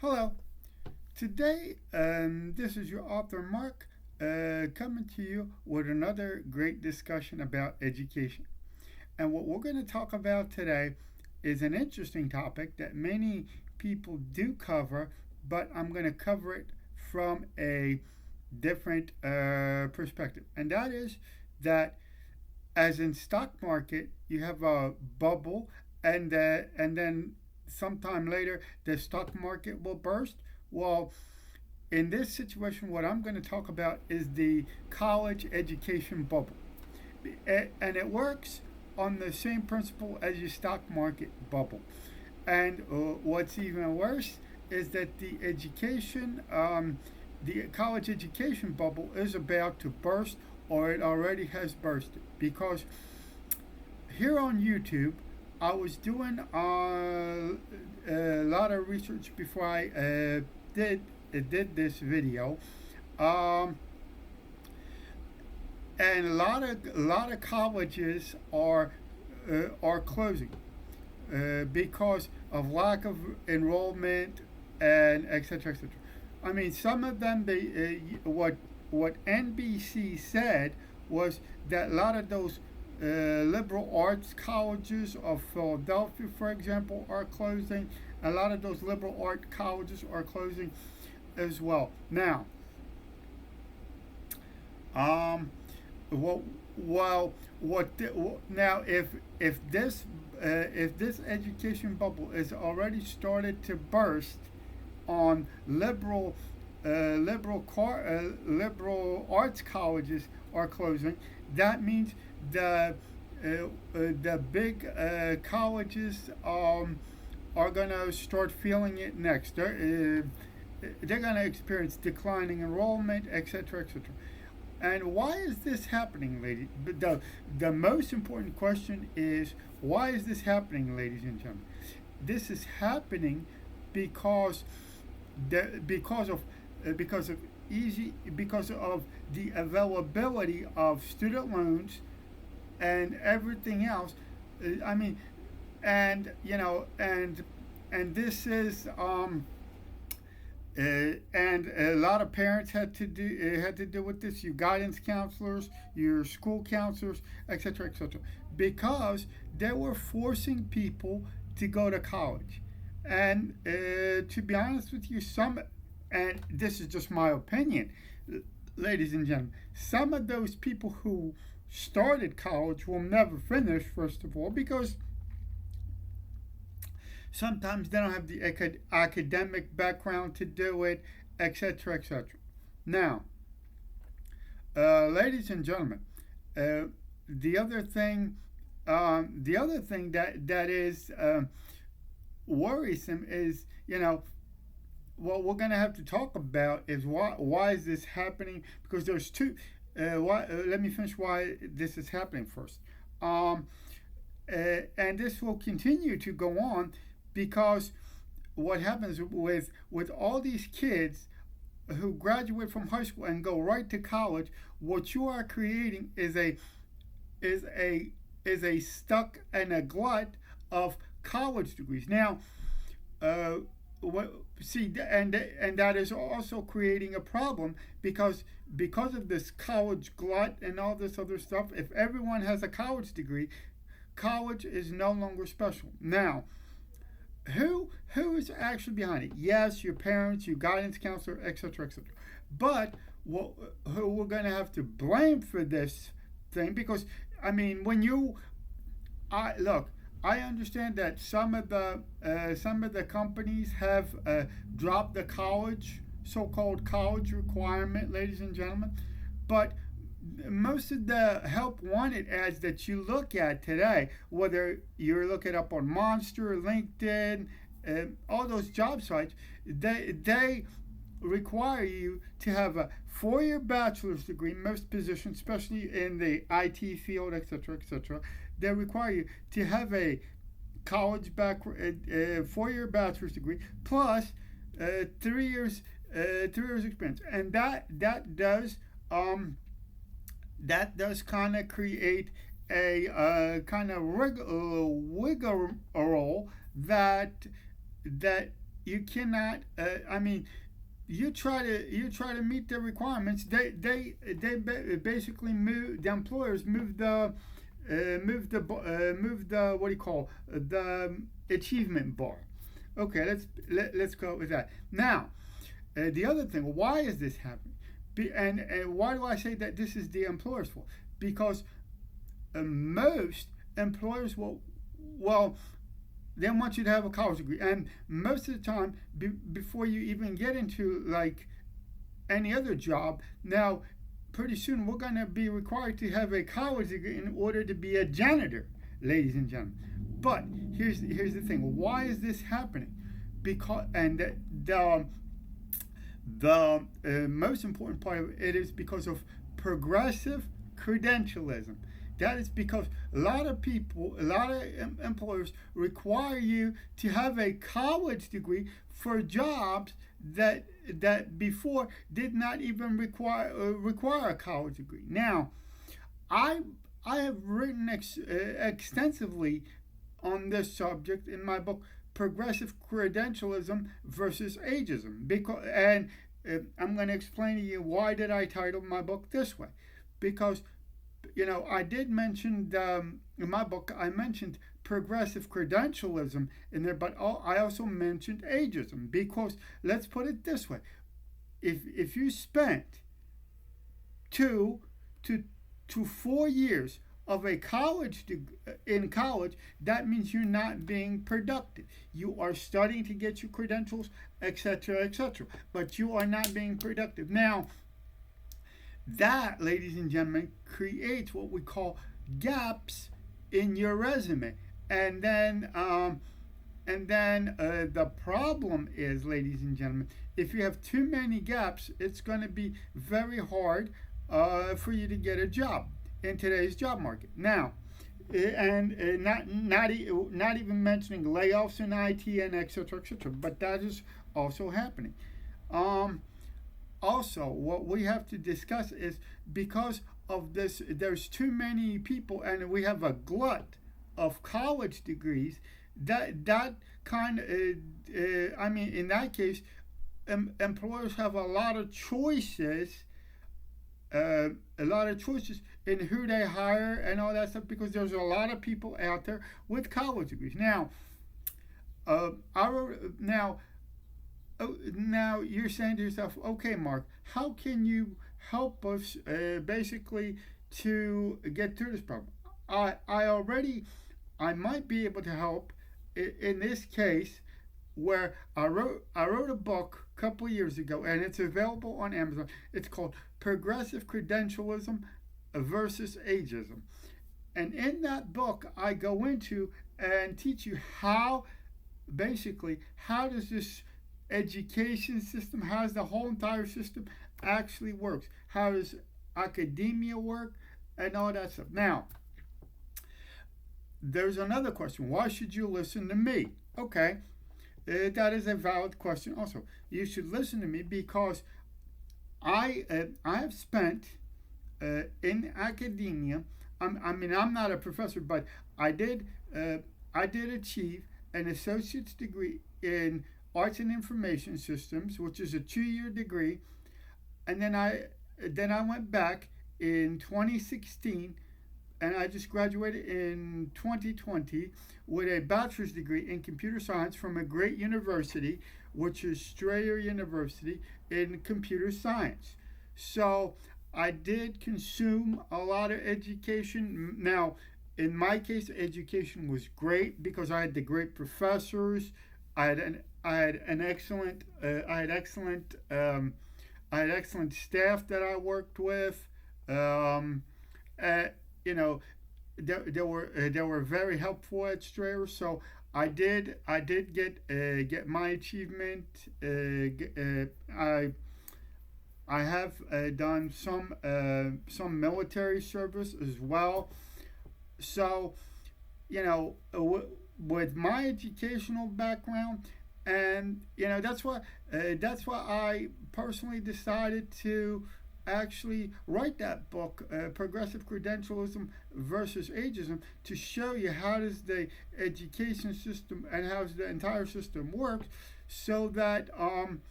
Hello. Today, this is your author Mark coming to you with another great discussion about education. And what we're going to talk about today is an interesting topic that many people do cover, but I'm going to cover it from a different perspective. And that is that, as in stock market, you have a bubble, and then sometime later the stock market will burst. Well, in this situation, what I'm going to talk about is the college education bubble. And it works on the same principle as your stock market bubble. And what's even worse is that the college education bubble is about to burst, or it already has bursted. Because here on YouTube, I was doing a lot of research before I did this video, um, and a lot of colleges are closing because of lack of enrollment and etc. etc. I mean, some of them what NBC said was that a lot of those liberal arts colleges of Philadelphia, for example, are closing. A lot of those liberal art colleges are closing as well. Now, um, well, now if this education bubble is already started to burst on liberal arts colleges are closing, that means the the big colleges are going to start feeling it next. They're going to experience declining enrollment, etc., etc. And why is this happening, ladies? The most important question is, why is this happening, ladies and gentlemen? This is happening because because of because of the availability of student loans and everything else. I mean, and you know, and this is and a lot of parents had to do with this. Your guidance counselors, your school counselors, etc., etc., because they were forcing people to go to college. And to be honest with you, and this is just my opinion, ladies and gentlemen, some of those people who started college will never finish. First of all, because sometimes they don't have the academic background to do it, etc., etc. Now, ladies and gentlemen, uh, the other thing, that is worrisome is, what we're going to have to talk about is why is this happening? Because there's two. Let me finish why this is happening first. Um, and this will continue to go on because what happens with all these kids who graduate from high school and go right to college, what you are creating is a stuck and a glut of college degrees. Now, uh, see, and that is also creating a problem because of this college glut and all this other stuff. If everyone has a college degree, college is no longer special. Now, who is actually behind it? Yes, your parents, your guidance counselor, etc., etc. But what, who we're going to have to blame for this thing? Because I mean, when you I look, I understand that some of the companies have dropped the so-called college requirement, ladies and gentlemen. But most of the help wanted ads that you look at today, whether you're looking up on Monster, LinkedIn, all those job sites, they require you to have a 4-year bachelor's degree. Most positions, especially in the IT field, etc., etc., they require you to have a 4-year bachelor's degree plus 3 years 3 years experience, and um, that does kind of create a kind of rigmarole that you cannot. I mean, you try to meet the requirements. They basically move the employers move the what do you call the achievement bar. Okay, let's go with that. Now, the other thing, why is this happening? And why do I say that this is the employer's fault? Because most employers will, well, they want you to have a college degree, and most of the time, before you even get into like any other job, now pretty soon we're going to be required to have a college degree in order to be a janitor, ladies and gentlemen. But here's the thing: why is this happening? Because the most important part of it is because of progressive credentialism. That is because a lot of employers require you to have a college degree for jobs that before did not even require a college degree. Now, I have written extensively on this subject in my book, Progressive Credentialism versus Ageism, and I'm going to explain to you why did I title my book this way, because I did mention in my book, I mentioned progressive credentialism in there, but I also mentioned ageism, because let's put it this way: if you spent 2 to 4 years of a in college, that means you're not being productive. You are studying to get your credentials, etc., but you are not being productive. Now, that, ladies and gentlemen, creates what we call gaps in your resume. And then the problem is, ladies and gentlemen, if you have too many gaps, it's going to be very hard for you to get a job in today's job market. Now, and not even mentioning layoffs in IT and etc., but that is also happening. Also, what we have to discuss is, because of this, there's too many people, and we have a glut of college degrees. That kind of, I mean, in that case, employers have a lot of choices. In who they hire and all that stuff, because there's a lot of people out there with college degrees. Now, now you're saying to yourself, okay, Mark, how can you help us basically to get through this problem? I might be able to help in this case, where I wrote a book a couple of years ago, and it's available on Amazon. It's called Progressive Credentialism versus Ageism. And in that book, I go into and teach you how does this education system, how does the whole entire system actually works? How does academia work and all that stuff? Now, there's another question. Why should you listen to me? Okay, that is a valid question also. You should listen to me because I have spent in academia. I'm not a professor, but I did achieve an associate's degree in Arts and Information Systems, which is a 2-year degree, and then I went back in 2016, and I just graduated in 2020 with a bachelor's degree in computer science from a great university, which is Strayer University, in computer science. So I did consume a lot of education. Now, in my case, education was great because I had the great professors. I had excellent staff that I worked with. They were very helpful at Strayer. So I did get my achievement. I have done some military service as well. So, with my educational background, and that's why I personally decided to actually write that book, Progressive Credentialism versus Ageism, to show you how does the education system and how does the entire system work, so that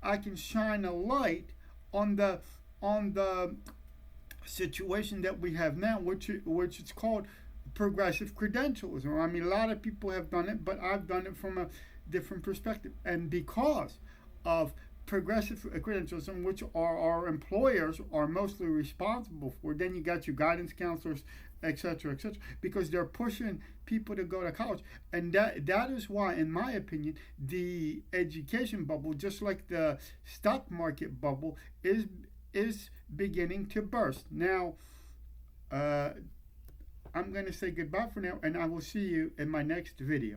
I can shine a light on the situation that we have now, which is called progressive credentialism. I mean, a lot of people have done it, but I've done it from a different perspective. And because of progressive credentialism, which our employers are mostly responsible for, then you got your guidance counselors, etc., because they're pushing people to go to college, and that is why, in my opinion, the education bubble, just like the stock market bubble, is beginning to burst. Now, I'm going to say goodbye for now, and I will see you in my next video.